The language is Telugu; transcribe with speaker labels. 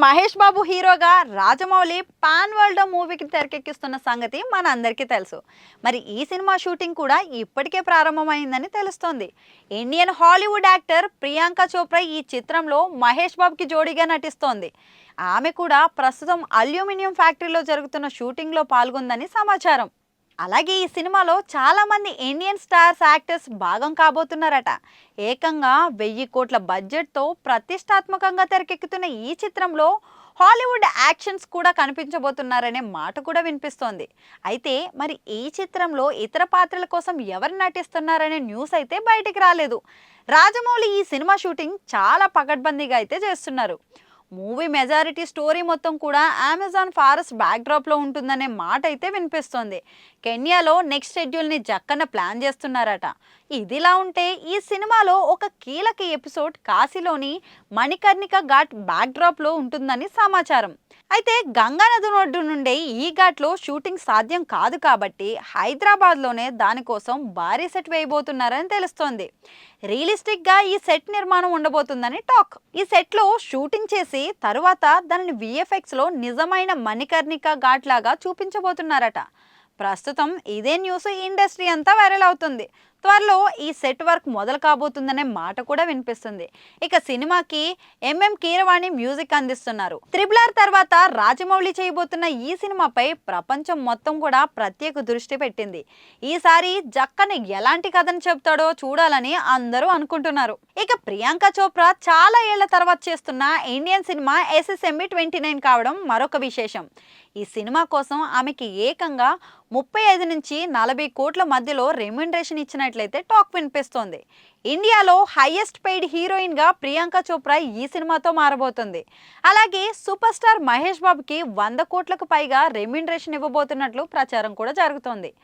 Speaker 1: మహేష్ బాబు హీరోగా రాజమౌళి పాన్ వరల్డ్ మూవీకి తెరకెక్కిస్తున్న సంగతి మన అందరికీ తెలుసు. మరి ఈ సినిమా షూటింగ్ కూడా ఇప్పటికే ప్రారంభమైందని తెలుస్తోంది. Indian Hollywood actor Priyanka Chopra ఈ చిత్రంలో మహేష్ బాబుకి జోడీగా నటిస్తోంది. ఆమె కూడా ప్రస్తుతం అల్యూమినియం ఫ్యాక్టరీలో జరుగుతున్న షూటింగ్లో పాల్గొందని సమాచారం. అలాగే ఈ సినిమాలో చాలా మంది ఇండియన్ స్టార్స్ యాక్టర్స్ భాగం కాబోతున్నారట. ఏకంగా 1000 కోట్ల బడ్జెట్తో ప్రతిష్టాత్మకంగా తెరకెక్కుతున్న ఈ చిత్రంలో హాలీవుడ్ యాక్షన్స్ కూడా కనిపించబోతున్నారనే మాట కూడా వినిపిస్తోంది. అయితే మరి ఈ చిత్రంలో ఇతర పాత్రల కోసం ఎవరు నటిస్తున్నారనే న్యూస్ అయితే బయటికి రాలేదు. రాజమౌళి ఈ సినిమా షూటింగ్ చాలా పకడ్బందీగా అయితే చేస్తున్నారు. మూవీ మెజారిటీ స్టోరీ మొత్తం కూడా అమెజాన్ ఫారెస్ట్ బ్యాక్డ్రాప్లో ఉంటుందనే మాట అయితే వినిపిస్తోంది. కెన్యాలో నెక్స్ట్ షెడ్యూల్ని జక్కన ప్లాన్ చేస్తున్నారట. ఇదిలా ఉంటే ఈ సినిమాలో ఒక కీలక ఎపిసోడ్ కాశీలోని మణికర్ణిక ఘాట్ బ్యాక్డ్రాప్లో ఉంటుందని సమాచారం. అయితే గంగానది ఒడ్డు నుండే ఈ ఘాట్లో షూటింగ్ సాధ్యం కాదు కాబట్టి హైదరాబాద్లోనే దానికోసం భారీ సెట్ వేయబోతున్నారని తెలుస్తోంది. రియలిస్టిక్గా ఈ సెట్ నిర్మాణం ఉండబోతుందని టాక్. ఈ సెట్లో షూటింగ్ చేసి తరువాత దానిని విఎఫ్ఎక్స్లో నిజమైన మణికర్ణిక ఘాట్ లాగా చూపించబోతున్నారట. ప్రస్తుతం ఇదే న్యూస్ ఇండస్ట్రీ అంతా వైరల్ అవుతుంది. త్వరలో ఈ సెట్ వర్క్ మొదలు కాబోతుందనే మాట కూడా వినిపిస్తుంది. ఇక సినిమాకి కీరవాణి మ్యూజిక్ అందిస్తున్నారు. RRR తర్వాత రాజమౌళి చేయబోతున్న ఈ సినిమాపై ప్రపంచం మొత్తం కూడా ప్రత్యేక దృష్టి పెట్టింది. ఈసారి జక్కన ఎలాంటి కథను చెప్తాడో చూడాలని అందరూ అనుకుంటున్నారు. ఇక ప్రియాంక చోప్రా చాలా ఏళ్ల తర్వాత చేస్తున్న ఇండియన్ సినిమా SSMB 29 కావడం మరొక విశేషం. ఈ సినిమా కోసం ఆమెకి ఏకంగా 35 నుంచి 40 కోట్ల మధ్యలో రెమ్యునరేషన్ ఇచ్చినట్లయితే టాక్ వినిపిస్తోంది. ఇండియాలో హైయెస్ట్ పెయిడ్ హీరోయిన్గా ప్రియాంక చోప్రా ఈ సినిమాతో మారబోతుంది. అలాగే సూపర్ స్టార్ మహేష్ బాబుకి 100 కోట్లకు పైగా రెమ్యునరేషన్ ఇవ్వబోతున్నట్లు ప్రచారం కూడా జరుగుతోంది.